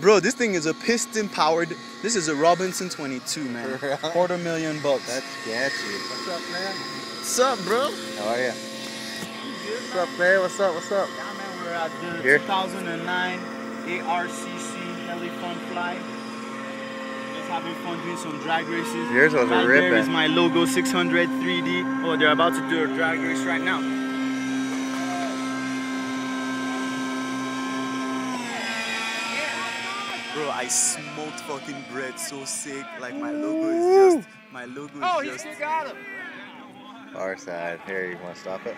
Bro, this thing is a piston powered. This is a Robinson 22, man. $250,000. That's sketchy. What's up, man? What's up, bro? How are you? What's up, man? What's up? What's up? Yeah, man, we're at the Here? 2009 ARCC Heli funfly. Just having fun doing some drag races. Yours was a ripping. There is my logo 600 3D. Oh, they're about to do a drag race right now. Bro, I smoked fucking bread so sick. Like my logo is just. My logo is just. Far side. Here, you want to stop it?